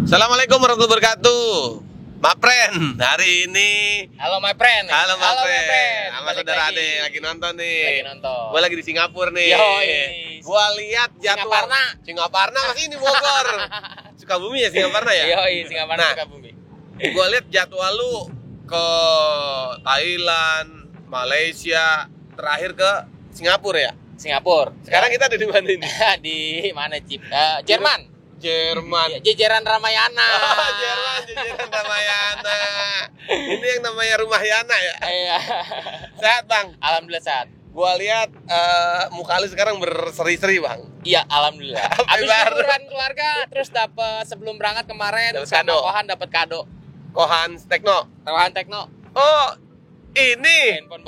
Assalamualaikum warahmatullahi wabarakatuh. Mapren, hari ini. Halo my friend. Halo my Mapren. friend. Sama Balik saudara lagi. Ade lagi nonton nih. Lagi nonton. Gua lagi di Singapura nih. Yoi. Gua lihat jadwal. Singaparna masih ini Bogor. Sukabumi ya Singaparna ya? Yoi, Singaparna Nah, Sukabumi. Gua lihat jadwal lu ke Thailand, Malaysia, terakhir ke Singapura ya. Singapura. Sekarang kita ada di mana ini? di mana, Cip? Jerman. Jerman. Jajaran Ramayana. Oh, Jerman, jajaran Ramayana. Ini yang namanya Rumah Yana ya. Iya. Sehat bang. Alhamdulillah sehat. Gua lihat muka lu sekarang berseri-seri bang. Iya, alhamdulillah. Habis baru. liburan keluarga, terus dapat sebelum berangkat kemarin Dapet sama kado. Kohan dapat kado. Kohan Tekno. Kohan Tekno, Oh, ini handphone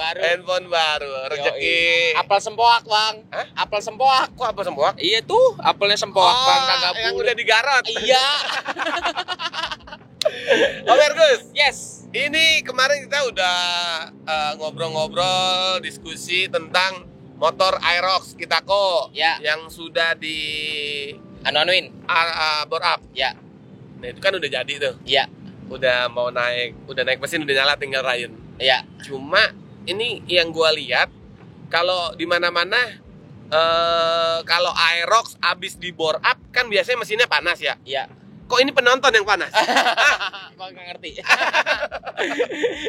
baru. rezeki. Apel sempoak, Bang. Hah? Apel sempoak. Kok apa sempoak? Iya tuh, apelnya sempoak, Bang, kagak yang boleh. udah digarot. Iya. Oke Gus. Yes. Ini kemarin kita udah ngobrol-ngobrol, diskusi tentang motor Aerox Kitako Ya. yang sudah di Anuin. bore up. Ya. Nah itu kan udah jadi tuh. Ya. Udah mau naik, udah naik mesin, udah nyala, tinggal rayun. Ya. Cuma ini yang gua lihat kalau di mana-mana kalau Aerox abis di bore up kan biasanya mesinnya panas ya. Ya. Kok ini penonton yang panas? Gua nggak ngerti.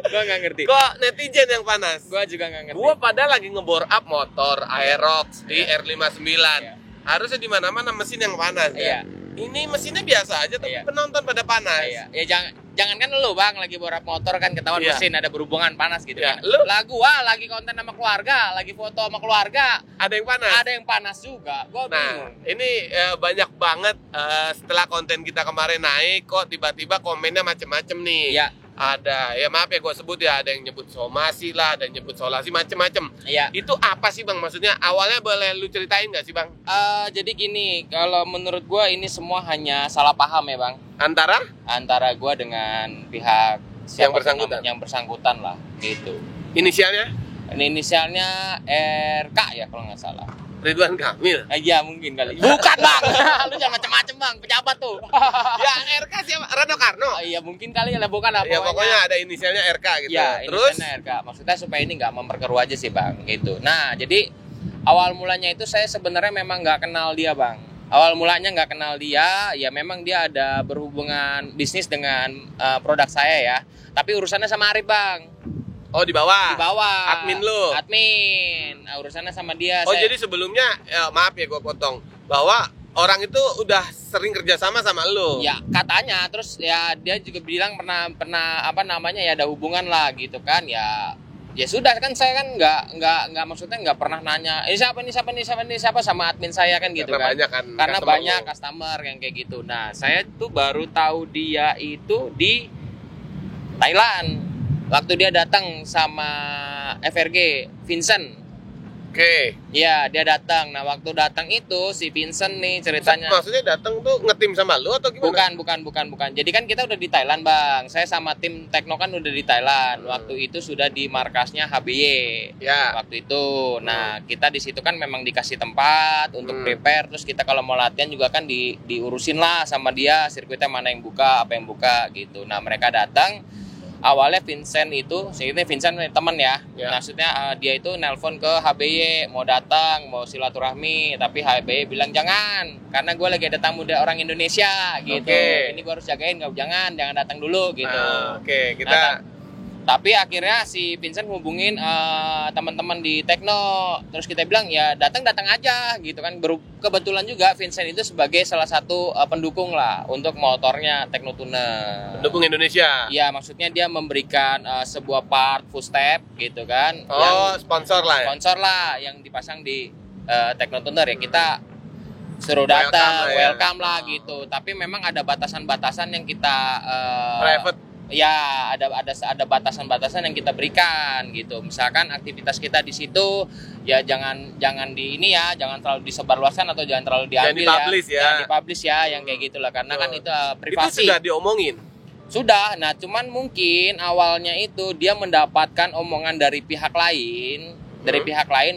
Gua nggak ngerti. Kok netizen yang panas? Gua juga nggak ngerti. Gua pada lagi ngebore up motor Aerox di R59. Iya. Harusnya di mana-mana mesin yang panas Iya. ya. Ini mesinnya biasa aja tapi Iya. penonton pada panas. Iya. Ya jangan kan lu, Bang, lagi borap motor kan ketahuan Iya. mesin ada berhubungan panas gitu Iya. kan. Lu? Lagi konten sama keluarga, lagi foto sama keluarga, Ada yang panas. ada yang panas juga. Gua Nah, bingung. ini banyak banget setelah konten kita kemarin naik kok tiba-tiba komennya macem-macem nih. Iya. Ada, ya maaf ya gue sebut ya, ada yang nyebut somasi lah, ada yang nyebut solasi, macem-macem. Iya. Itu apa sih bang? Maksudnya awalnya boleh lu ceritain nggak sih bang? Jadi gini, kalau menurut gua ini semua hanya salah paham ya, Bang. Antara gua dengan pihak siapa bersangkutan. yang bersangkutan lah gitu. Inisialnya Ini inisialnya RK ya kalau nggak salah. Ridwan Kamil. Iya mungkin kali. Bukan Bang, lu jangan macem-macem Bang, pejabat tuh. Ya RK siapa? Rano Karno. Iya mungkin kali ya, bukan apa. Ya pokoknya ada inisialnya RK gitu. Ya, Terus inisialnya RK. Maksudnya supaya ini nggak memperkeruh aja sih Bang, gitu. Nah jadi awal mulanya itu saya sebenarnya memang nggak kenal dia Bang. Awal mulanya nggak kenal dia, ya memang dia ada berhubungan bisnis dengan produk saya ya. Tapi urusannya sama Arif Bang. oh di bawah. Di bawah. Admin lu. Admin. Nah, urusannya sama dia. Oh jadi sebelumnya maaf ya gue potong bahwa orang itu udah sering kerjasama sama lu. Ya katanya, terus ya dia juga bilang pernah apa namanya ya ada hubungan lah gitu kan ya. Ya sudah kan saya kan nggak maksudnya nggak pernah nanya ini siapa sama admin saya kan gitu Karena kan. banyak kan Karena customer banyak lu. customer yang kayak gitu. Nah saya tuh baru tahu dia itu di Thailand waktu dia datang sama FRG Vincent. Oke. Iya dia datang. Nah waktu datang itu si Vincent nih ceritanya. Maksudnya datang tuh ngetim sama lu atau gimana? Bukan. Jadi kan kita udah di Thailand Bang. Saya sama tim Tekno kan udah di Thailand. Waktu itu sudah di markasnya HBY. Ya. Waktu itu. Nah kita di situ kan memang dikasih tempat untuk prepare. Terus kita kalau mau latihan juga kan diurusin lah sama dia. Sirkuitnya mana yang buka, apa yang buka gitu. Nah mereka datang. Awalnya Vincent itu, ini Vincent teman ya. Maksudnya dia itu nelpon ke HBY mau datang, mau silaturahmi, tapi HBY bilang jangan, karena gue lagi ada tamu orang Indonesia gitu. Oke. Ini gue harus jagain, jangan datang dulu gitu. Oke, kita Tapi akhirnya si Vincent hubungin teman-teman di Tekno, terus kita bilang ya datang aja gitu kan. Kebetulan juga Vincent itu sebagai salah satu pendukung lah untuk motornya Tekno Tuner. pendukung Indonesia. Iya, maksudnya dia memberikan sebuah part full step gitu kan. Oh, sponsor lah ya. Sponsor lah yang dipasang di Tekno Tuner ya. Kita suruh datang, welcome lah gitu. Tapi memang ada batasan-batasan yang kita Private. ya ada batasan-batasan yang kita berikan gitu. Misalkan aktivitas kita di situ ya jangan di ini ya, jangan terlalu disebarluaskan atau jangan terlalu diambil jangan dipublish ya yang kayak gitulah, karena kan itu privasi. Itu sudah diomongin. Sudah, nah cuman mungkin awalnya itu dia mendapatkan omongan dari pihak lain,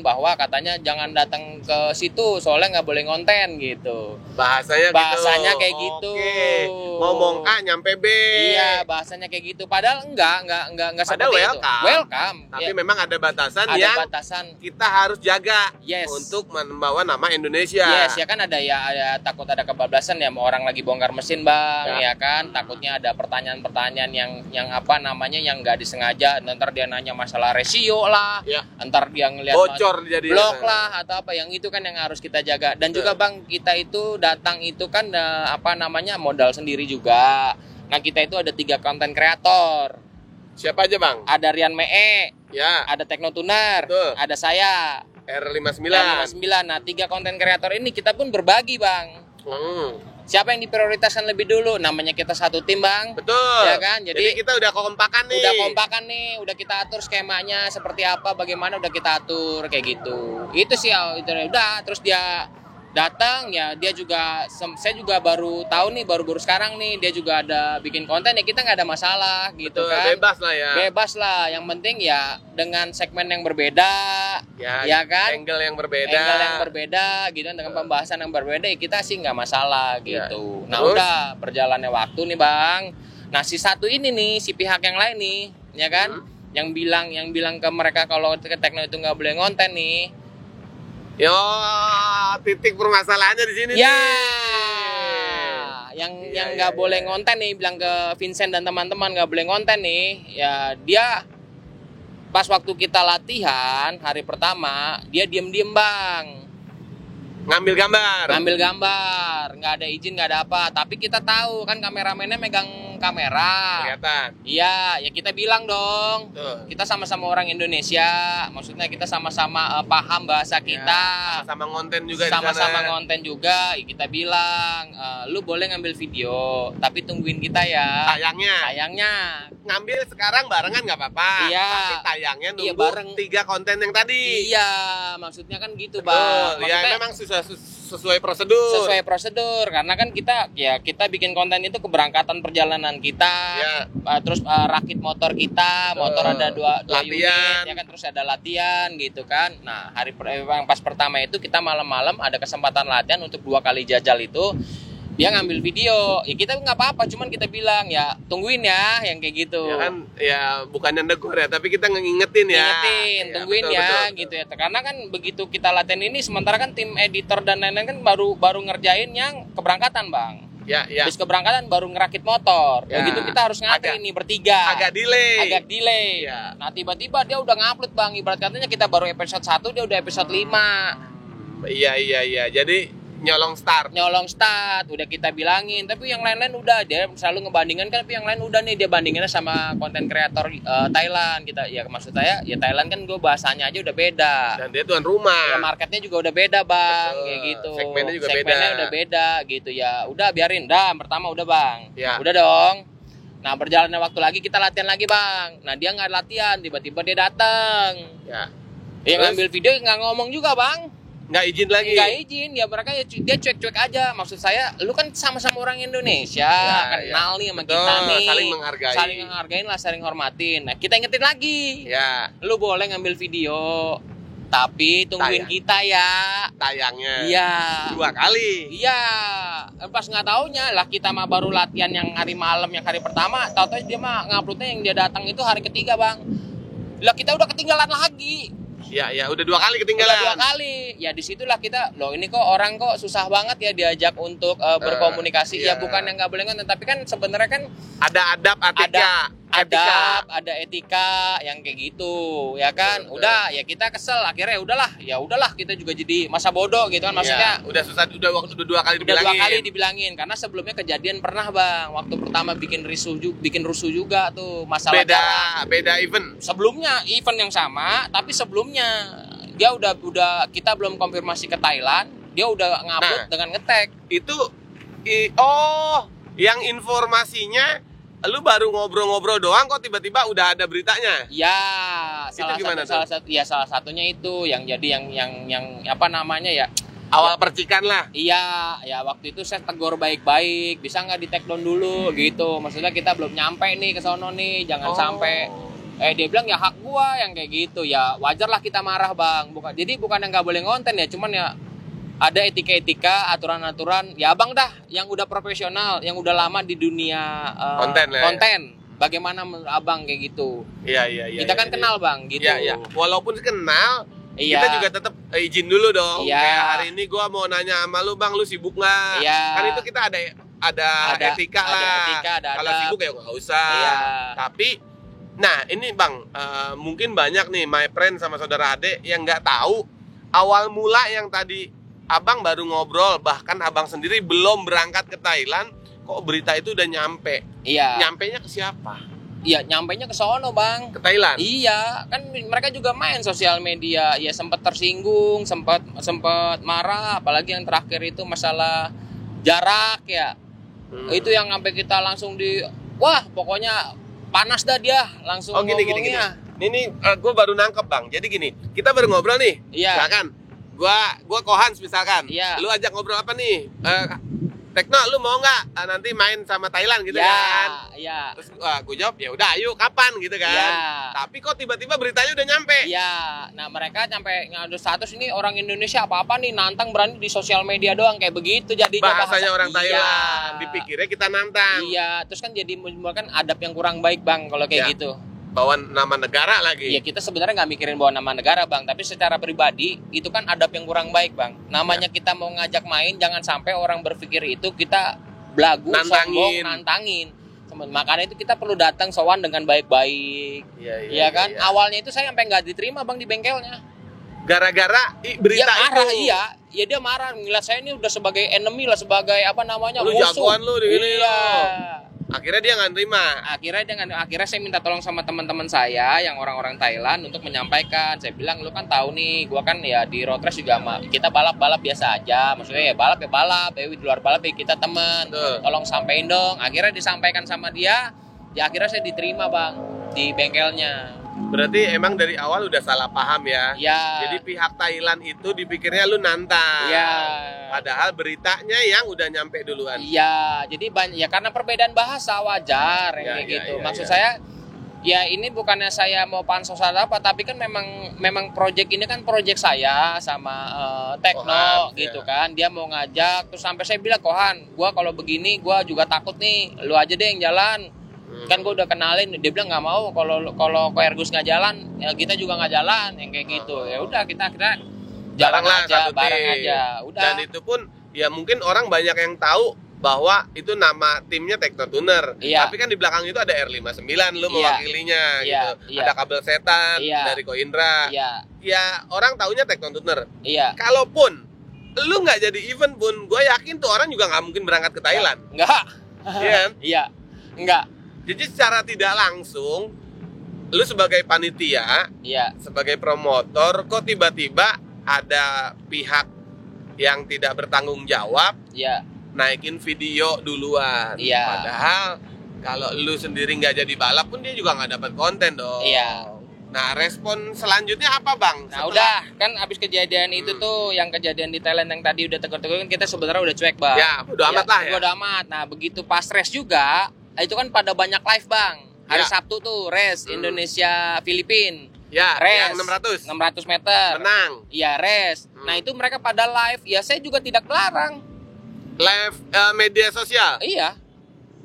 bahwa katanya jangan datang ke situ soalnya nggak boleh ngonten gitu. Bahasanya kayak gitu. Ngomong A nyampe B. Iya, bahasanya kayak gitu. Padahal enggak seperti itu. Welcome. Tapi memang ada batasan yang kita harus jaga untuk membawa nama Indonesia. Yes, ya kan ada takut ada kebablasan ya, orang lagi bongkar mesin, Bang, ya kan. Takutnya ada pertanyaan-pertanyaan yang apa namanya yang nggak disengaja, ntar dia nanya masalah resio lah. Ya. Ntar dia ngelihat bocor jadi blok lah atau apa, yang itu kan yang harus kita jaga. Dan juga Bang, kita itu datang itu kan apa namanya modal sendiri juga. Nah, kita itu ada 3 konten kreator. Siapa aja, Bang? Ada Rian Mee, ya, ada Teknotuner, ada saya R59. Nah, 3 konten kreator ini kita pun berbagi, Bang. Siapa yang diprioritaskan lebih dulu? Namanya kita satu tim, Bang. Betul. Ya kan? Jadi kita udah kompakan nih. Udah kita atur skemanya seperti apa, bagaimana udah kita atur kayak gitu. Itu sih itu udah, terus dia datang ya, dia juga saya juga baru tahu nih, baru sekarang nih dia juga ada bikin konten ya, kita nggak ada masalah gitu. Betul, kan. Bebas lah. Yang penting ya dengan segmen yang berbeda, ya kan? Angle yang berbeda gitu, dengan pembahasan yang berbeda ya kita sih nggak masalah gitu. Nah, udah berjalannya waktu nih, Bang. Nah, si satu ini nih, si pihak yang lain nih, ya kan? Yang bilang ke mereka kalau Tekno itu nggak boleh ngonten nih. Yo, titik permasalahannya di sini ya, nih. Yang nggak boleh ngonten nih, bilang ke Vincent dan teman-teman nggak boleh ngonten nih. Ya, dia pas waktu kita latihan hari pertama, dia diem-diem, Bang. Ngambil gambar, nggak ada izin, nggak ada apa. Tapi kita tahu kan kameramennya megang kamera. Kelihatan. Iya, ya kita bilang dong. Kita sama-sama orang Indonesia. Maksudnya kita sama-sama paham bahasa kita. Sama-sama ngonten juga. Ya, kita bilang, lu boleh ngambil video, tapi tungguin kita ya. Sayangnya. Ngambil sekarang barengan nggak apa-apa. Iya. Tapi tayangnya nunggu 3 konten yang tadi. Iya, maksudnya kan gitu, Bang. Ya memang sesuai prosedur karena kan kita bikin konten itu keberangkatan perjalanan kita, terus rakit motor kita, motor ada dua unit ya kan, terus ada latihan gitu kan. Nah, pas pertama itu kita malam-malam ada kesempatan latihan untuk 2 kali jajal itu. Dia ngambil video, ya kita nggak apa-apa, cuman kita bilang ya tungguin ya, yang kayak gitu. Ya kan, ya bukannya negur ya, tapi kita ngingetin, tungguin betul. Gitu ya. Karena kan begitu kita latihan ini, sementara kan tim editor dan lain-lain kan baru ngerjain yang keberangkatan, Bang. Ya. Terus keberangkatan baru ngerakit motor. Begitu kita harus ngantri ini bertiga. Agak delay. Ya. Nah, tiba-tiba dia udah ngupload, Bang. Ibarat katanya kita baru episode 1, dia udah episode 5. Iya. Jadi nyolong start udah kita bilangin, tapi yang lain-lain udah, dia selalu ngebandingkan kan, tapi yang lain udah nih dia bandinginnya sama konten kreator Thailand. Kita ya, maksud saya ya Thailand kan gue bahasanya aja udah beda, dan dia tuan rumah ya, marketnya juga udah beda, Bang. Kayak gitu, segmennya udah beda gitu ya. Udah biarin pertama udah, Bang. Udah dong. Nah, berjalannya waktu lagi kita latihan lagi, Bang. Nah, dia nggak latihan, tiba-tiba dia datang ya ngambil video, nggak ngomong juga, Bang. Nggak izin ya, mereka dia cuek-cuek aja. Maksud saya, lu kan sama-sama orang Indonesia, kenal nih sama kita nih, saling menghargain lah, saling hormatin. Nah, kita ingetin lagi, lu boleh ngambil video, tapi tungguin kita ya tayangnya. 2 kali. Pas nggak taunya lah, kita mah baru latihan yang hari malam, yang hari pertama, tahu-tahu dia mah nguploadnya yang dia datang itu hari ketiga, Bang. Lah, kita udah ketinggalan lagi. Ya, udah 2 kali ketinggalan. Ya, disitulah kita, ini kok orang kok susah banget ya diajak untuk berkomunikasi. Ya, bukan yang nggak boleh ngonten, tapi kan sebenarnya kan ada ada etika yang kayak gitu, ya kan. Udah, ya kita kesel, akhirnya udahlah kita juga jadi masa bodoh gitu kan, maksudnya. Udah 2 kali dibilangin. 2 kali dibilangin, karena sebelumnya kejadian pernah, Bang. Waktu pertama bikin rusuh juga tuh, masalah beda event. Sebelumnya event yang sama, tapi sebelumnya dia udah kita belum konfirmasi ke Thailand, dia udah ngupload dengan nge-tag. Itu yang informasinya lu baru ngobrol-ngobrol doang kok tiba-tiba udah ada beritanya. Ya, Gimana salah satunya itu yang jadi yang apa namanya ya? Awal percikan lah. Iya, ya waktu itu saya tegur baik-baik, bisa nggak di take down dulu gitu. Maksudnya kita belum nyampe nih ke sono nih, jangan sampai. Dia bilang ya hak gua yang kayak gitu. Ya wajar lah kita marah bang. Jadi bukan yang nggak boleh ngonten ya, cuman ya ada etika-etika, aturan-aturan. Ya abang dah, yang udah profesional, yang udah lama di dunia konten. Bagaimana menurut abang kayak gitu? Iya. Kita kan kenal bang, gitu. Iya. Walaupun kenal. Iya. Kita juga tetap izin dulu dong. Iya. Kayak hari ini gue mau nanya sama lu bang, lu sibuk nggak? Iya. Kan itu kita ada etika lah. Kalau sibuk ya nggak usah. Iya. Tapi, nah ini bang, mungkin banyak nih my friend sama saudara adik yang nggak tahu awal mula yang tadi abang baru ngobrol, bahkan abang sendiri belum berangkat ke Thailand, kok berita itu udah nyampe. Iya. Nyampenya ke siapa? Iya, nyampainya ke sono bang. Ke Thailand. Iya, kan mereka juga main sosial media. Ya sempat tersinggung, sempat marah. Apalagi yang terakhir itu masalah jarak ya. Itu yang sampai kita langsung wah pokoknya panas dah dia langsung ngomongnya. Ini gue baru nangkep bang. Jadi gini, kita baru ngobrol nih. Iya. Misalkan, gue Kohans misalkan. Iya. Lu ajak ngobrol apa nih? Tekno, lu mau nggak nanti main sama Thailand gitu ya, kan? Iya. Terus gue jawab ya udah, ayo kapan gitu kan? Ya. Tapi kok tiba-tiba beritanya udah nyampe? Iya. Nah mereka sampai ngadu status ini orang Indonesia apa nih nantang berani di sosial media doang kayak begitu jadinya. Bahasanya orang Thailand, dipikirnya kita nantang. Iya. Terus kan jadi menimbulkan adab yang kurang baik bang kalau kayak gitu. Bawa nama negara lagi. Iya kita sebenarnya nggak mikirin bawa nama negara bang, tapi secara pribadi itu kan adab yang kurang baik bang. Namanya kita mau ngajak main, jangan sampai orang berpikir itu kita belagu, sombong, nantangin. Makanya itu kita perlu datang sowan dengan baik-baik. Iya kan? Iya. Awalnya itu saya sampai nggak diterima bang di bengkelnya. Gara-gara berita dia marah, itu. Iya dia marah. Ngeliat saya ini udah sebagai enemy lah, sebagai apa namanya lu musuh. Jagoan lu di gini. Iya. Akhirnya dia nggak terima. Akhirnya saya minta tolong sama teman-teman saya yang orang-orang Thailand untuk menyampaikan. Saya bilang lu kan tahu nih, gua kan ya di road race juga kita balap biasa aja. Maksudnya ya balap, di luar balap ya kita teman. Tolong sampein dong. Akhirnya disampaikan sama dia. Ya akhirnya saya diterima bang di bengkelnya. Berarti emang dari awal udah salah paham ya? Ya. Jadi pihak Thailand itu dipikirnya lu nantang. Ya. Padahal beritanya yang udah nyampe duluan. Iya, jadi ya karena perbedaan bahasa wajar kayak gitu. Maksud saya ya ini bukannya saya mau pansos atau apa, tapi kan memang project ini kan project saya sama Tekno gitu kan. Dia mau ngajak terus sampai saya bilang, "Kohan, gua kalau begini gua juga takut nih. Lu aja deh yang jalan." Kan gue udah kenalin, dia bilang nggak mau kalau Koergus nggak jalan, ya kita juga nggak jalan yang kayak gitu. Ya udah kita jalan aja, bareng aja. Udah. Dan itu pun ya mungkin orang banyak yang tahu bahwa itu nama timnya Tekno Tuner. Iya. Tapi kan di belakang itu ada R59 lu mewakilinya gitu. Iya. Ada kabel setan dari Ko Indra. Iya. Ya orang taunya Tekno Tuner. Iya. Kalaupun lu nggak jadi event pun, gue yakin tuh orang juga nggak mungkin berangkat ke Thailand. Enggak. Iya. Iya. Enggak. Jadi secara tidak langsung, lu sebagai panitia, sebagai promotor, kok tiba-tiba ada pihak yang tidak bertanggung jawab, naikin video duluan. Padahal kalau lu sendiri nggak jadi balap pun dia juga nggak dapat konten dong. Nah respon selanjutnya apa bang? Nah udah kan abis kejadian itu tuh, yang kejadian di Thailand yang tadi udah tegur-tegur kan kita sebenarnya udah cuek bang. Ya udah amat lah ya. Udah amat. Nah begitu pas race juga. Itu kan pada banyak live bang. Hari Sabtu tuh race Indonesia Filipin. Ya, race yang 600 meter. Menang. Iya, race. Nah, itu mereka pada live. Ya saya juga tidak melarang. Live media sosial. Iya.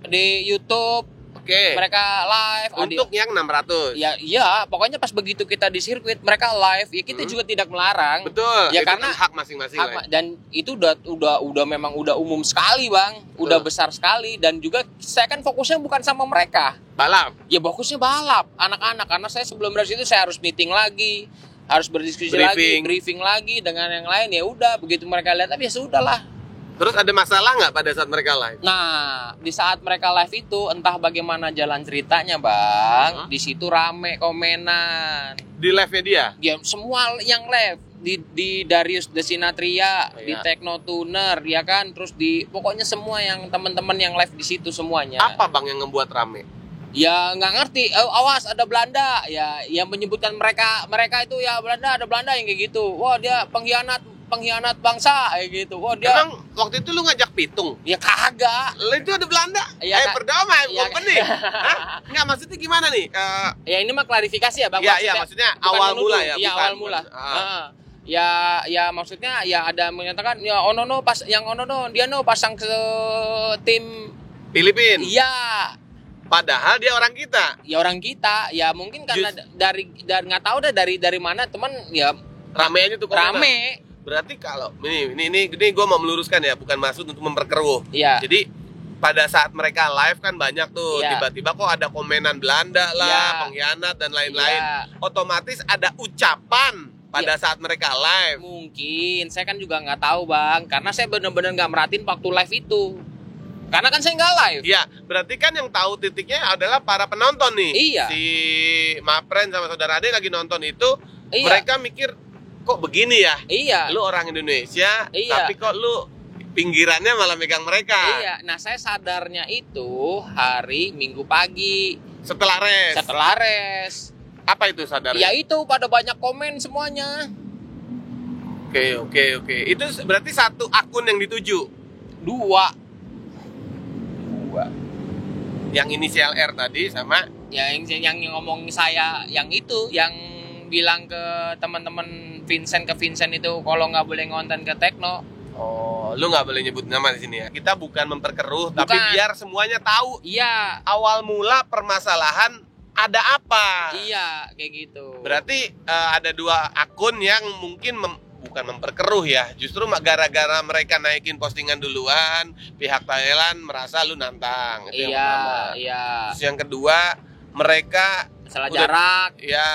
Di YouTube. Oke. Mereka live untuk yang 600. Ya, iya, pokoknya pas begitu kita di sirkuit mereka live, ya kita juga tidak melarang. Betul. Ya itu karena kan hak masing-masing lah. Dan itu udah memang udah umum sekali, Bang. Udah besar sekali dan juga saya kan fokusnya bukan sama mereka. Balap. Ya fokusnya balap, anak-anak karena saya sebelum race itu saya harus meeting lagi, harus berdiskusi briefing lagi dengan yang lain. Ya udah, begitu mereka lihat ya sudahlah. Terus ada masalah nggak pada saat mereka live? Nah, di saat mereka live itu entah bagaimana jalan ceritanya, Bang. Di situ rame komenan. Di live-nya dia? Ya, semua yang live. di Darius Desinatria, di Technotuner, ya kan, terus di pokoknya semua yang teman-teman yang live di situ semuanya. Apa bang yang ngebuat rame? Ya nggak ngerti. Awas ada Belanda, ya yang menyebutkan mereka itu ya Belanda, ada Belanda yang kayak gitu. Wah dia pengkhianat bangsa kayak gitu. Wah dia. Emang waktu itu lu ngajak pitung? Ya kagak. Lu itu ada Belanda? Ya, berdamai, bukan benih. Nggak, maksudnya gimana nih? Ya ini mah klarifikasi ya bang. Iya, maksudnya awal mula ya. Iya awal mula. Ya maksudnya ya ada menyatakan ya Onono pas yang Onono dia pasang ke tim Filipina. Iya. Padahal dia orang kita. Ya orang kita. Ya mungkin karena dari nggak tahu deh dari mana teman ya rame aja tuh rame. Berarti kalau ini gue mau meluruskan ya, bukan maksud untuk memperkeruh. Iya. Jadi pada saat mereka live kan banyak tuh tiba-tiba kok ada komenan Belanda lah, pengkhianat dan lain-lain. Otomatis ada ucapan pada saat mereka live. Mungkin saya kan juga nggak tahu bang, karena saya benar-benar nggak merhatiin waktu live itu. Karena kan saya nggak live. Iya, berarti kan yang tahu titiknya adalah para penonton nih. Iya. Si Mapren sama saudara Ade lagi nonton itu, mereka mikir kok begini ya? Iya. Lu orang Indonesia, tapi kok lu pinggirannya malah megang mereka. Iya. Nah, saya sadarnya itu hari Minggu pagi. Setelah res. Apa itu sadarnya? Ya itu pada banyak komen semuanya. Oke. Itu berarti satu akun yang dituju. Dua. Yang inisial R tadi sama yang ngomong saya yang itu yang bilang ke teman-teman Vincent itu kalau nggak boleh ngonten ke Tekno. Oh, lu nggak boleh nyebut nama di sini ya. Kita bukan memperkeruh, tapi biar semuanya tahu. Iya. Awal mula permasalahan ada apa? Iya, kayak gitu. Berarti ada dua akun yang mungkin bukan memperkeruh ya. Justru gara-gara mereka naikin postingan duluan, pihak Thailand merasa lu nantang. Itu yang pertama. Iya. Terus yang kedua, mereka masalah jarak. Iya,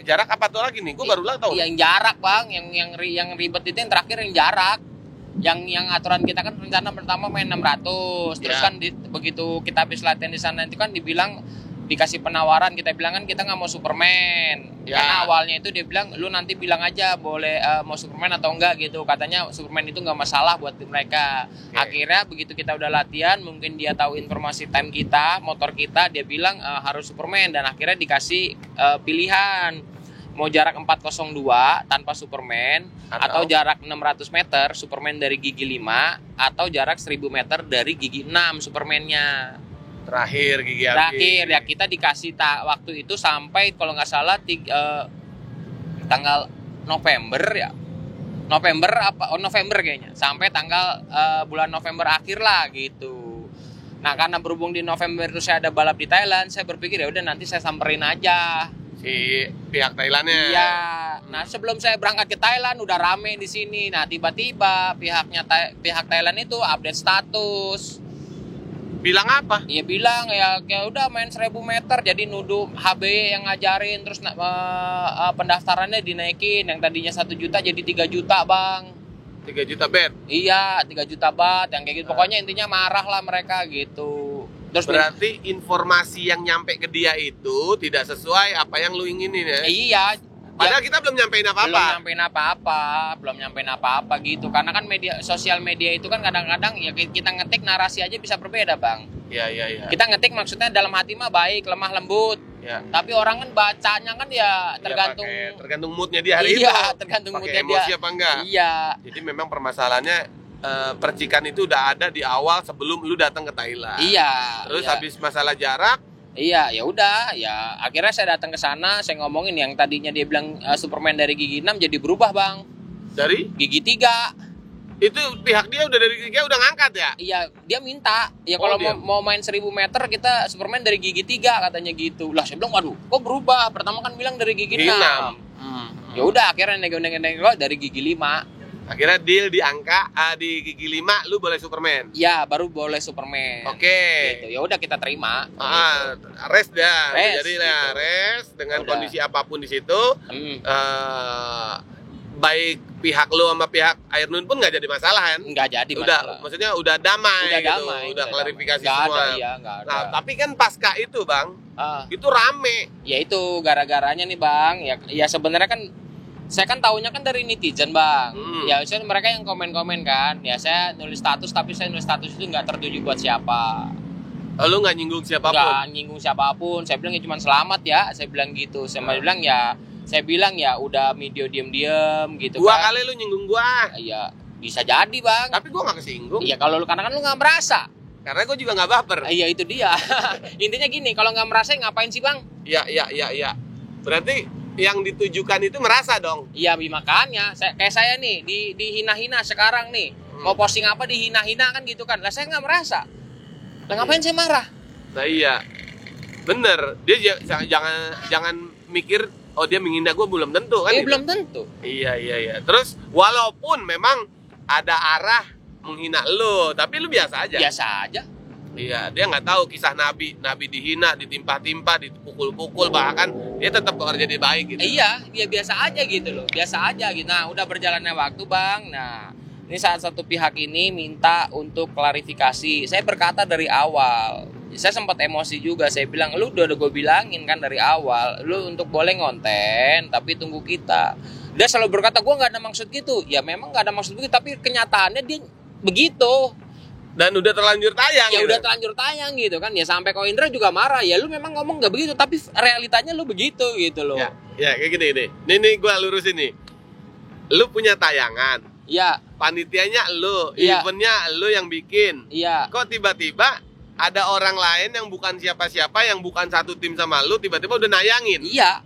jarak apa tuh lagi nih? Gue baru tahu. Yang jarak, Bang. Yang ribet itu yang terakhir yang jarak. Yang aturan kita kan rencana pertama main 600. Terus kan begitu kita habis latihan di sana itu kan dibilang dikasih penawaran, kita bilang kan kita nggak mau Superman. Karena awalnya itu dia bilang lu nanti bilang aja boleh mau Superman atau enggak gitu. Katanya Superman itu nggak masalah buat mereka. Akhirnya begitu kita udah latihan, mungkin dia tahu informasi time kita, motor kita, dia bilang harus Superman. Dan akhirnya dikasih pilihan mau jarak 402 tanpa Superman atau jarak 600 meter Superman dari gigi 5 atau jarak 1000 meter dari gigi 6 Superman-nya. Terakhir ya kita dikasih waktu itu sampai kalau nggak salah tanggal November kayaknya sampai tanggal bulan November akhir lah gitu. Nah karena berhubung di November itu saya ada balap di Thailand, saya berpikir ya udah nanti saya samperin aja si pihak Thailandnya. Iya. Nah sebelum saya berangkat ke Thailand udah rame di sini. Nah tiba-tiba pihak Thailand itu update status. Bilang apa? Iya bilang ya udah main 1000 meter jadi nuduh HB yang ngajarin terus pendaftarannya dinaikin yang tadinya 1 juta jadi 3 juta bang. 3 juta bat? Iya 3 juta bat yang kayak gitu. Pokoknya intinya marah lah mereka gitu. Terus berarti informasi yang nyampe ke dia itu tidak sesuai apa yang lu inginin ya? Iya. Padahal kita belum nyampein apa-apa. Belum nyampein apa-apa gitu. Karena kan sosial media itu kan kadang-kadang ya kita ngetik narasi aja bisa berbeda, Bang. Iya. Kita ngetik maksudnya dalam hati mah baik, lemah lembut. Ya. Tapi orang kan bacanya kan ya tergantung moodnya dia hari itu. Iya, tergantung moodnya dia. Emosi apa enggak? Iya. Jadi memang permasalahannya percikan itu udah ada di awal sebelum lu datang ke Thailand. Iya. Terus habis masalah jarak. Iya, ya udah, ya akhirnya saya datang ke sana, saya ngomongin yang tadinya dia bilang Superman dari gigi 6 jadi berubah, Bang. Dari gigi 3. Itu pihak dia udah dari gigi udah ngangkat ya? Iya, dia minta. Ya kalau mau main 1000 meter kita Superman dari gigi 3 katanya gitu. Lah saya bilang, "Waduh, kok berubah? Pertama kan bilang dari gigi 6." Ya udah akhirnya nego-nego dari gigi 5. Akhirnya deal di angka di gigi 5 lu boleh Superman. Ya, baru boleh Superman. Oke. Gitu. Ya udah kita terima. Res dah. Jadi gitu. Res dengan kondisi apapun di situ. Baik pihak lu sama pihak Airnun pun nggak jadi masalah kan? Nggak jadi masalah. Maksudnya udah damai gitu. Udah klarifikasi semua. Nggak ada. Nah, tapi kan pasca itu, Bang. Itu rame. Ya itu gara-garanya nih, Bang. Ya sebenarnya kan saya kan tahunya kan dari netizen bang. Ya saya mereka yang komen-komen kan. Ya saya nulis status tapi saya nulis status itu nggak tertuju buat siapa. Lu nggak nyinggung siapapun? Nggak nyinggung siapapun. Saya bilang ya cuma selamat ya. Saya bilang gitu. Saya bilang ya udah video diem-diem gitu. Dua kali lu nyinggung gua. Iya bisa jadi bang. Tapi gua nggak kesinggung. Iya kalau lu karena kan lu nggak merasa. Karena gua juga nggak baper. Iya itu dia. Intinya gini, kalau nggak merasa ngapain sih bang? Iya. Berarti yang ditujukan itu merasa dong. Iya makanya. Kayak saya nih dihina-hina sekarang nih. Mau posting apa dihina-hina kan gitu kan. Lah saya nggak merasa. Lah ngapain saya marah? Nah iya, bener. Dia jangan mikir, oh dia menghina gue, belum tentu kan? Belum tentu. Iya. Terus walaupun memang ada arah menghina lo, tapi lu biasa aja. Biasa aja. Iya, dia nggak tahu kisah Nabi dihina, ditimpa-timpa, dipukul-pukul, bahkan dia tetap keluar jadi baik gitu. Iya, dia biasa aja gitu loh, biasa aja gitu. Nah, udah berjalannya waktu bang. Nah, ini saat satu pihak ini minta untuk klarifikasi. Saya berkata dari awal, saya sempat emosi juga. Saya bilang, lu udah gue bilangin kan dari awal, lu untuk boleh ngonten, tapi tunggu kita. Dia selalu berkata, gue nggak ada maksud gitu. Ya memang nggak ada maksud begitu, tapi kenyataannya dia begitu. Dan udah terlanjur tayang. Ya gitu. Udah terlanjur tayang gitu kan. Ya sampai Ko Indra juga marah. Ya lu memang ngomong nggak begitu, tapi realitanya lu begitu gitu loh. Ya kayak gini. Nih gue lurusin nih. Lu punya tayangan. Iya. Panitianya lu, eventnya lu yang bikin. Iya. Kok tiba-tiba ada orang lain yang bukan siapa-siapa, yang bukan satu tim sama lu, tiba-tiba udah nayangin? Iya.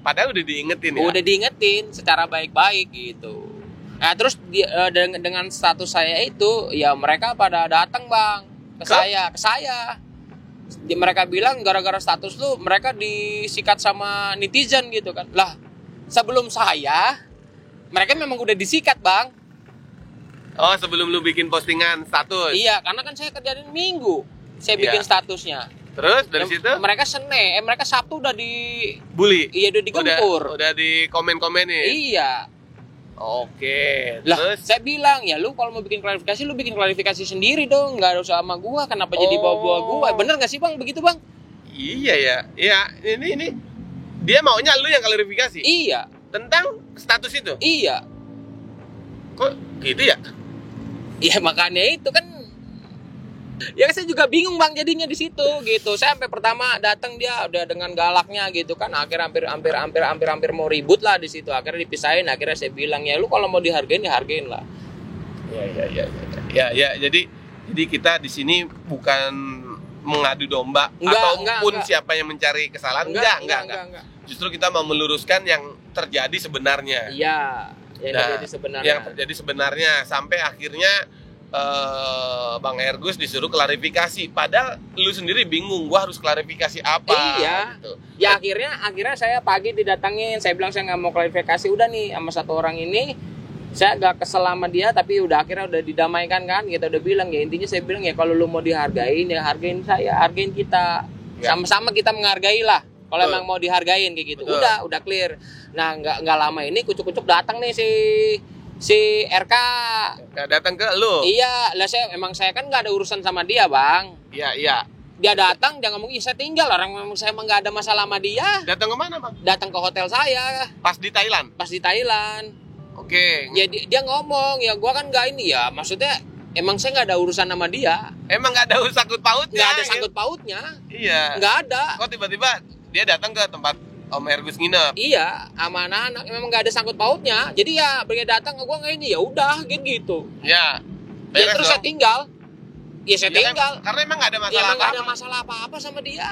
Padahal udah diingetin ya? Udah diingetin secara baik-baik gitu. Nah terus dengan status saya itu, ya mereka pada datang bang ke saya. Mereka bilang gara-gara status lu mereka disikat sama netizen gitu kan. Lah sebelum saya mereka memang udah disikat bang. Oh sebelum lu bikin postingan status? Iya karena kan saya kerjain Minggu saya bikin statusnya. Terus dari situ? Mereka mereka Sabtu udah bully? Iya udah digempur. Udah di komen-komenin? Iya. Oke. Lah terus? saya bilang ya lu kalau mau bikin klarifikasi lu bikin klarifikasi sendiri dong, nggak usah sama gua. Kenapa jadi bawa gua? Bener nggak sih bang begitu bang? Iya ya. Iya ini dia maunya lu yang klarifikasi? Iya. Tentang status itu? Iya. Kok gitu ya? Ya makanya itu kan. Ya saya juga bingung bang jadinya di situ gitu. Saya sampai pertama datang dia udah dengan galaknya gitu kan. Akhirnya hampir mau ribut lah di situ. Akhirnya dipisahin. Akhirnya saya bilang ya lu kalau mau dihargain ya hargain lah. Ya. Jadi kita di sini bukan mengadu domba ataupun siapa yang mencari kesalahan. Enggak. Justru kita mau meluruskan yang terjadi sebenarnya. Iya. Yang terjadi sebenarnya sampai akhirnya Bang Ergus disuruh klarifikasi. Padahal lu sendiri bingung, gua harus klarifikasi apa? Iya. Gitu. Ya akhirnya saya pagi didatangin. Saya bilang saya nggak mau klarifikasi. Udah nih sama satu orang ini. Saya gak kesel sama dia, tapi akhirnya udah didamaikan kan. Kita udah bilang ya intinya saya bilang ya kalau lu mau dihargain ya hargain saya, hargain kita. Ya. Sama-sama kita menghargai lah. Kalau emang mau dihargain kayak gitu. Betul. Udah clear. Nah nggak lama ini kucuk-kucuk datang nih si RK datang ke lu. Iya, lah saya kan nggak ada urusan sama dia bang. Iya. Dia datang, jangan ngomong saya tinggal, orang memang saya emang nggak ada masalah sama dia. Datang ke mana bang? Datang ke hotel saya. Pas di Thailand. Oke. Ya dia ngomong, ya gua kan nggak ini ya, maksudnya emang saya nggak ada urusan sama dia. Emang nggak ada sangkut pautnya? Nggak ada sangkut pautnya. Iya. Nggak ada. Kok tiba-tiba dia datang ke tempat Om Ergus nginep? Iya, sama anak-anak memang nggak ada sangkut pautnya. Jadi ya mereka datang ke gua nggak ini ya udah gitu. Ya. Ya terus saya tinggal. Ya saya tinggal. Karena emang nggak ada masalah. Emang nggak ada masalah apa-apa sama dia.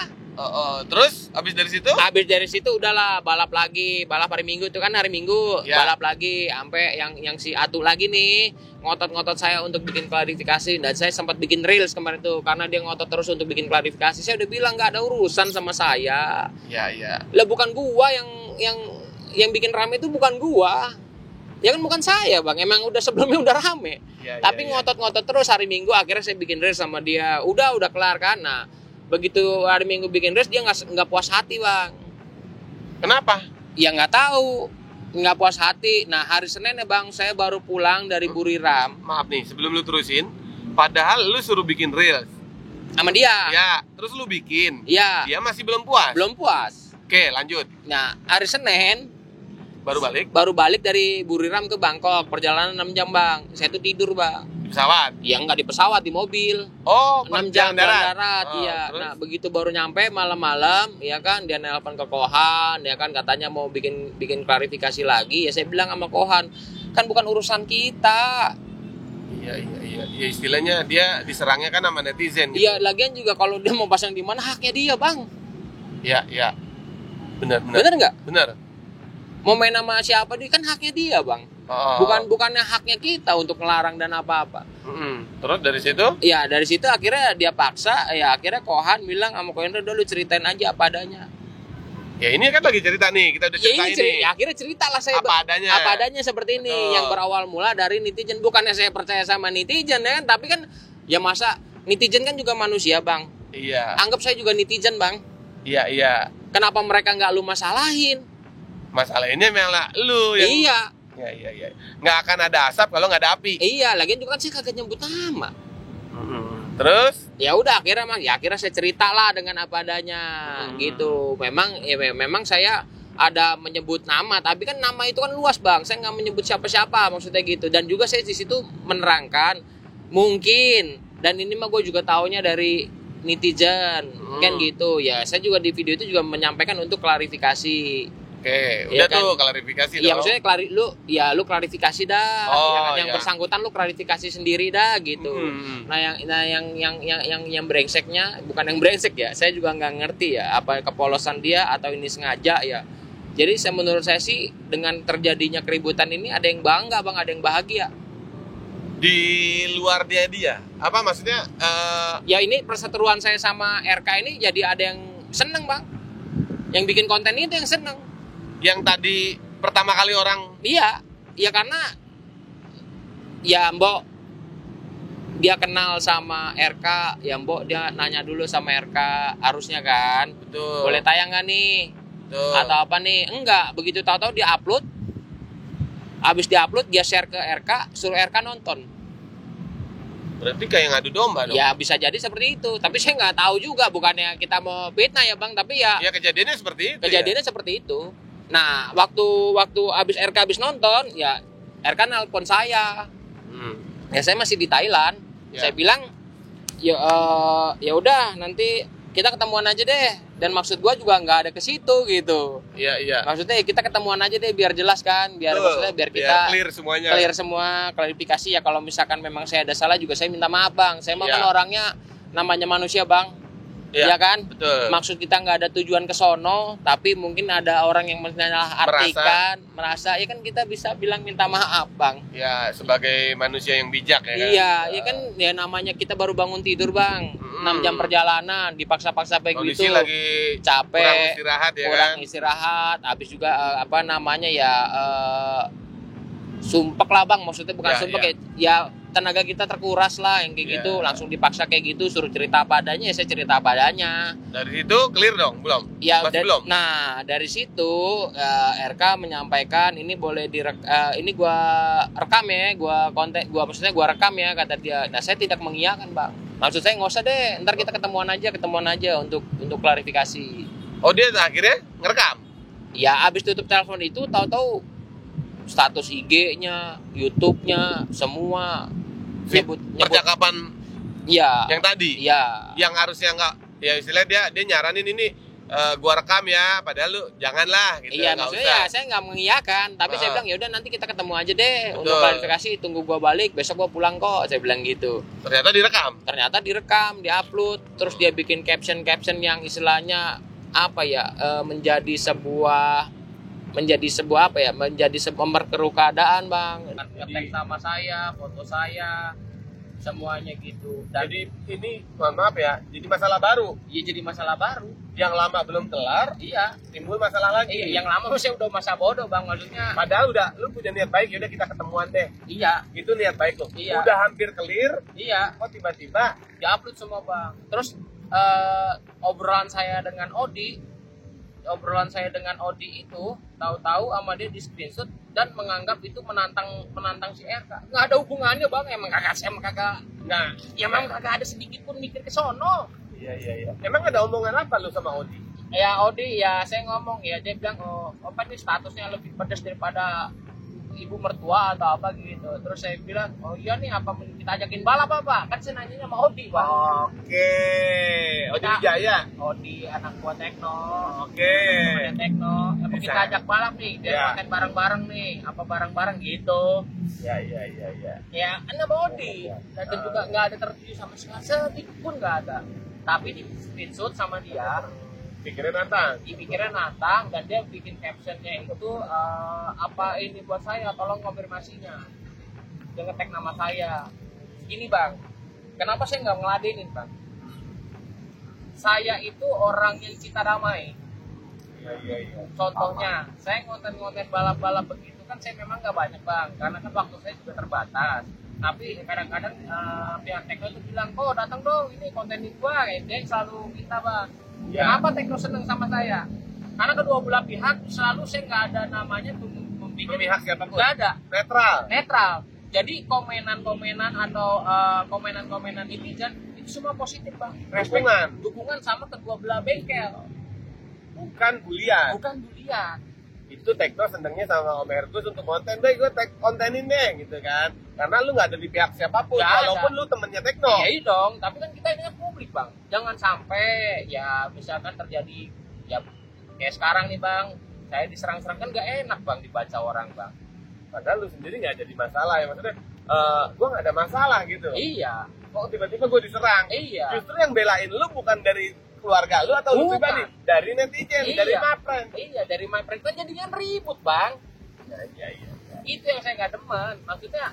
Terus habis dari situ? Habis dari situ udahlah balap lagi, balap hari Minggu itu kan hari Minggu ya. Balap lagi sampai yang si Atu lagi nih ngotot-ngotot saya untuk bikin klarifikasi dan saya sempat bikin reels kemarin tuh karena dia ngotot terus untuk bikin klarifikasi. Saya udah bilang nggak ada urusan sama saya. Iya. Lah bukan gua yang bikin rame itu bukan gua. Ya kan bukan saya bang, emang udah sebelumnya udah rame. Tapi ngotot-ngotot terus hari Minggu akhirnya saya bikin reels sama dia. Udah kelar kan. Nah begitu hari Minggu bikin reels dia nggak puas hati bang. Kenapa? Ya nggak tahu, nggak puas hati. Nah hari Senin ya bang saya baru pulang dari Buriram. Maaf nih sebelum lu terusin, padahal lu suruh bikin reels sama dia. Ya terus lu bikin. Ya. Dia masih belum puas. Belum puas. Oke lanjut. Nah hari Senin Baru balik dari Buriram ke Bangkok, perjalanan 6 jam bang. Saya tuh tidur bang. Di pesawat? Ya nggak di pesawat, di mobil. Oh, 6 jam darat. Oh, Iya. terus? Nah begitu baru nyampe malam-malam, ya kan dia nelpon ke Kohan, ya kan katanya mau bikin klarifikasi lagi. Ya saya bilang sama Kohan, kan bukan urusan kita. Iya. Ya istilahnya dia diserangnya kan sama netizen. Gitu. Iya, lagian juga kalau dia mau pasang di mana haknya dia bang. Iya. Benar. Bener nggak? Benar. Mau main sama siapa dia kan haknya dia bang. Oh. Bukannya haknya kita untuk ngelarang dan apa-apa. Terus dari situ? Ya dari situ akhirnya dia paksa. Ya akhirnya Kohan bilang sama Kohendra, udah lu ceritain aja apa adanya. Ya ini kan lagi cerita nih, kita udah cerita ini. Ya, akhirnya cerita lah saya apa adanya seperti ini. Betul. Yang berawal mula dari netizen. Bukannya saya percaya sama netizen ya kan, tapi kan ya masa netizen kan juga manusia bang. Iya. Anggap saya juga netizen bang. Iya. Kenapa mereka nggak lu masalahin? Masalah ini memang lu yang. Iya. Iya. Nggak akan ada asap kalau nggak ada api. Iya, lagian juga kan saya kagak nyebut nama. Terus? Ya udah akhirnya saya cerita lah dengan apa adanya gitu. Memang saya ada menyebut nama, tapi kan nama itu kan luas bang. Saya nggak menyebut siapa-siapa maksudnya gitu. Dan juga saya di situ menerangkan mungkin, dan ini mah gue juga taunya dari netizen kan gitu. Ya saya juga di video itu juga menyampaikan untuk klarifikasi. Oke, Ya udah kan? tuh klarifikasi Iya dong. maksudnya lu klarifikasi dah. Oh, ya kan? Yang ya. bersangkutan lu klarifikasi sendiri dah gitu. Nah yang brengseknya, bukan yang brengsek ya. Saya juga nggak ngerti ya apa kepolosan dia atau ini sengaja ya. Jadi menurut saya sih dengan terjadinya keributan ini ada yang bangga bang, ada yang bahagia. Di luar dia. Apa maksudnya? Ya ini perseteruan saya sama RK ini jadi ada yang seneng bang. Yang bikin konten itu yang seneng. Yang tadi pertama kali orang. Iya karena ya mbok dia kenal sama RK, ya mbok dia nanya dulu sama RK harusnya kan. Betul. Boleh tayang nggak nih? Betul. Atau apa nih? Enggak, begitu tahu-tahu dia upload. Habis dia upload dia share ke RK, suruh RK nonton. Berarti kayak ngadu domba dong. Ya bisa jadi seperti itu, tapi saya nggak tahu juga, bukannya kita mau fitnah ya bang, tapi ya. Ya kejadiannya seperti itu. Kejadiannya seperti itu. Nah waktu habis nonton ya RK nelpon saya. Ya saya masih di Thailand. Ya. Saya bilang ya udah nanti kita ketemuan aja deh. Dan maksud gua juga nggak ada ke situ gitu. Iya. Maksudnya kita ketemuan aja deh biar jelas kan, biar kita clear semuanya. Clear semua, klarifikasi ya kalau misalkan memang saya ada salah juga saya minta maaf bang. Saya mau kan orangnya namanya manusia bang. Iya kan? Betul. Maksud kita nggak ada tujuan ke sono, tapi mungkin ada orang yang menyalah-artikan, merasa ya kan kita bisa bilang minta maaf, Bang. Ya, sebagai manusia yang bijak ya kan. Iya, ya kan ya namanya kita baru bangun tidur, Bang. 6 jam perjalanan, dipaksa-paksa kayak gitu. Kondisi lagi capek, kurang istirahat, habis juga sumpek lah, Bang. Maksudnya bukan sumpek ya tenaga kita terkuras lah yang kayak gitu, langsung dipaksa kayak gitu, suruh cerita apa adanya, ya saya cerita apa adanya. Dari situ clear dong, belum? Ya, belum. Nah, dari situ RK menyampaikan ini boleh ini gua rekam ya, maksudnya gua rekam ya kata dia. Nah, saya tidak mengiyakan, Bang. Maksud saya nggak usah deh, ntar kita ketemuan aja untuk klarifikasi. Oh, dia akhirnya ngerekam? Ya, abis tutup telepon itu tahu-tahu status IG-nya, YouTube-nya, semua nyebut percakapan yang tadi, yang harusnya nggak, ya istilahnya dia nyaranin ini gua rekam ya, padahal lu janganlah gitu. Iya, maksudnya ya saya nggak mengiyakan, tapi saya bilang ya udah nanti kita ketemu aja deh. Betul. Untuk klarifikasi, tunggu gua balik, besok gua pulang kok, saya bilang gitu. Ternyata direkam, diupload, terus dia bikin caption yang istilahnya menjadi sebuah memperkeruh keadaan, Bang. Ngetek sama saya, foto saya, semuanya gitu. Dan jadi ini mohon maaf ya, jadi masalah baru. Iya, jadi masalah baru. Yang lama belum kelar, timbul masalah lagi. Iya, yang lama saya udah masa bodoh, Bang, maksudnya. Padahal lu punya niat baik, yaudah kita ketemuan deh. Iya. Itu niat baik tuh. Iya. Udah hampir clear. Iya. Kok tiba-tiba diupload semua, Bang. Terus obrolan saya dengan Odi itu tahu-tau sama dia di screenshot dan menganggap itu menantang si RK. Nggak ada hubungannya, Bang. Emang kagak. Nah, ya memang kagak ada sedikit pun mikir ke sono. Iya. Emang ada omongan apa lu sama Odi? Ya Odi ya saya ngomong ya dia bilang apa nih statusnya lebih pedas daripada ibu mertua atau apa gitu. Terus saya bilang oh iya nih apa kita ajakin balap apa? Kan saya nanya sama Odi Bang. Oke. Odi Wijaya. Odi anak buah Tekno. Oke. Temannya Tekno. Apa kita ajak balap nih biar makan bareng-bareng nih. Apa bareng-bareng gitu. Ya. Ya kan sama Odi. Dan juga nggak ada tertuju sama sekali sedikit pun nggak ada. Tapi di screenshot sama dia Dipikirnya nantang dan dia bikin captionnya itu apa ini buat saya tolong konfirmasinya dia ngetek nama saya gini Bang, kenapa saya nggak ngeladenin Bang, saya itu orang yang cinta damai. Contohnya saya konten-konten balap-balap begitu kan saya memang nggak banyak Bang karena kan waktu saya juga terbatas. Tapi kadang-kadang pihak Tekno itu bilang kok datang dong ini kontenin gua kayak dia selalu minta Bang. Kenapa Tekno seneng sama saya? Karena kedua belah pihak selalu saya nggak ada namanya memihak siapapun. Nggak ada. Netral. Jadi komenan-komenan atau komenan-komenan ini kan itu semua positif Bang. Dukungan sama kedua belah bengkel. Bukan bulian. Itu Tekno senengnya sama Om Ergus untuk konten deh, gue kontenin deh gitu kan. Karena lu nggak ada di pihak siapapun, walaupun lu temennya Tekno. Iya dong, tapi kan kita ini kan publik Bang. Jangan sampai ya misalkan terjadi ya kayak sekarang nih Bang, saya diserang-serang kan nggak enak Bang dibaca orang Bang. Padahal lu sendiri nggak jadi masalah ya, maksudnya gue nggak ada masalah gitu. Iya. Kok tiba-tiba gue diserang? Iya. Justru yang belain lu bukan dari keluarga lu atau lu pribadi, dari netizen, dari my friend. Iya, dari my friend kan jadinya ribut Bang. Iya. Itu yang saya nggak demen. Maksudnya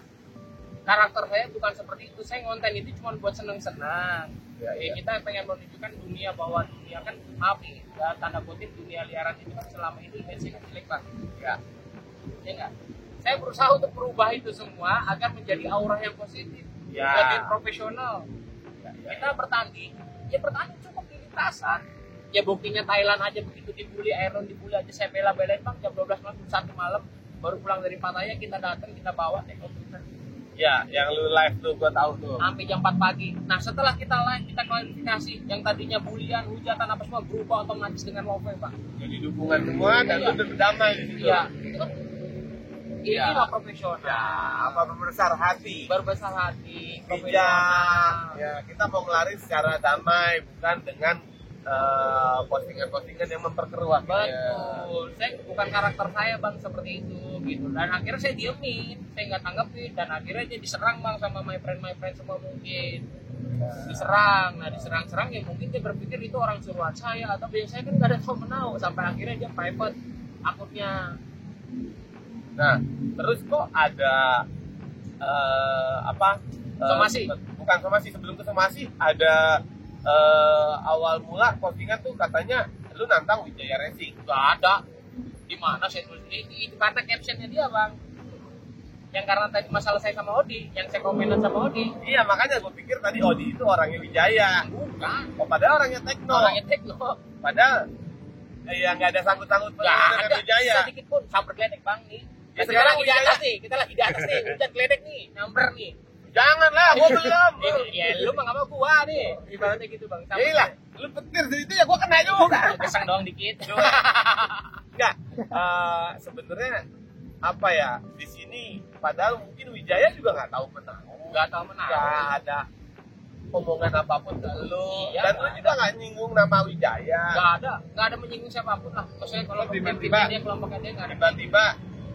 karakter saya bukan seperti itu. Saya ngonten itu cuma buat seneng-senang. Kita pengen menunjukkan dunia bahwa dunia kan maaf nih, tanda kutip dunia liaran itu kan selama ini image-nya kan jelek Bang. Ya nggak. Saya berusaha untuk merubah itu semua agar menjadi aura yang positif, menjadi profesional. Kita bertanding, cukup di lintasan. Ya buktinya Thailand aja begitu dibully, Iron dibully aja saya bela-belain Bang jam 12 malam, 1 malam baru pulang dari Pattaya kita datang kita bawa Tekno Twitter. Ya, yang lu live tuh gua tahu tuh. Sampai jam 4 pagi. Nah, setelah kita live kita klarifikasi yang tadinya bulian, hujatan apa semua berubah otomatis dengan love Pak. Jadi dukungan semua dan lu berdamai di situ. Iya, itu kan ini mah profesional. Ya, apa berbesar hati. Profesional. Ya, kita mau ngelari secara damai bukan dengan postingan-postingan yang memperkeruh. Betul. Saya bukan karakter saya Bang seperti itu gitu. Dan akhirnya saya diemin, saya nggak tanggepin dan akhirnya dia diserang Bang sama my friend semua mungkin. Diserang ya mungkin dia berpikir itu orang suruhan saya atau biasanya kan nggak ada tahu menau sampai akhirnya dia private akunnya. Nah, terus kok ada somasi? Bukan somasi, sebelum ke somasi ada awal mula postingan tuh katanya lu nantang Wijaya Racing. Gak ada. Di mana saya tulis itu karena captionnya dia Bang. Yang karena tadi masalah saya sama Odi, yang saya komenan sama Odi. Iya, makanya gue pikir tadi Odi itu orangnya Wijaya. Bukan. Padahal orangnya Tekno. Padahal ya nggak ada sangkut-sangkut dengan Wijaya. Sedikit pun samper geledek Bang nih. Ya, sekarang di atas nih, kita lagi di atas nih, hujan geledek nih, nyamper nih. Janganlah, gua belum. Ya lu mah sama gua nih. Ibaratnya gitu Bang. Iyalah, lu petir di situ ya gua kena juga. Kesang doang dikit. Enggak. Sebenarnya apa ya? Di sini padahal mungkin Wijaya juga nggak tahu menang. Nggak ada omongan apapun ke lu. Iya, dan lu juga nggak nyinggung nama Wijaya. Nggak ada menyinggung siapapun lah. Maksudnya kalau tiba-tiba dia kelompoknya dia nggak ada. Tiba-tiba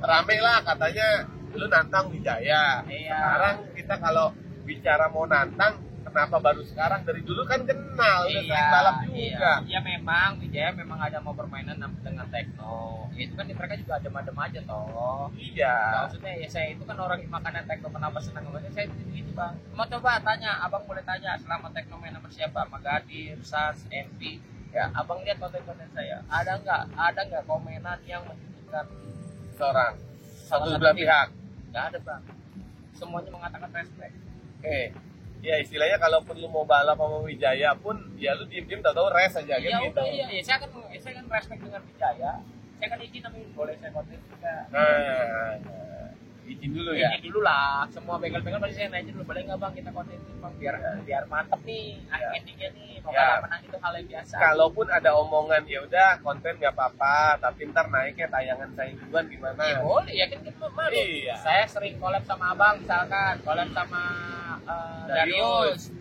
rame lah katanya lu nantang Wijaya. Iya. Sekarang kita kalau bicara mau nantang, kenapa baru sekarang? Dari dulu kan kenal, udah sering balap juga. Iya memang Wijaya memang ada mau permainan dengan Tekno. Itu kan mereka juga adem-adem aja toh. Iya. Maksudnya ya saya itu kan orang makanan Tekno kenapa senang banget saya gitu Bang. Mau coba tanya, abang boleh tanya selama Tekno main sama siapa? Magadir, Sans, MP. Ya, abang lihat konten-konten saya. Ada nggak komenan yang menyebutkan seorang satu belah pihak? Nggak ada Bang. Semuanya mengatakan respect. Ya istilahnya kalau perlu mau balap sama Wijaya pun ya lu diem-diem tahu res aja gitu. Gitu. Iya, saya kan respect dengan Wijaya. Saya kan izin namanya boleh saya konten juga. Izin dulu ya. Izin dulu lah. Semua bengkel-bengkel pasti saya nanya dulu, boleh nggak bang kita konten itu bang biar mantep nih endingnya nih. Pokoknya menang itu hal yang biasa. Kalaupun ada omongan ya udah konten nggak apa-apa, tapi ntar naiknya tayangan saya duluan gimana? Ya boleh ya kan kita malu. Iya. Saya sering collab sama abang misalkan, collab sama Darius.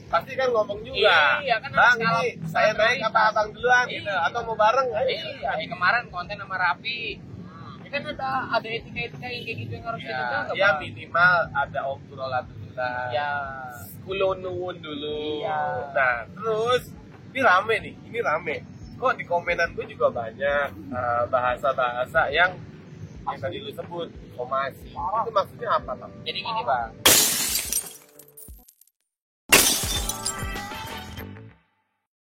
Pasti kan ngomong juga. Iya kan. Bang ini saya naik apa abang duluan gitu, atau mau bareng? Iya. Kemarin konten sama Rapi. Ya kan ada etika-etika yang kayak gitu yang harus kita jaga. Ya minimal ada obrolan dulu lah. Ya. Kulon-nuwun dulu. Iya. Nah terus ini rame. Kok di komenan gue juga banyak bahasa-bahasa yang tadi lu sebut somasi. Itu maksudnya apa, Bang? Jadi gini, Bang.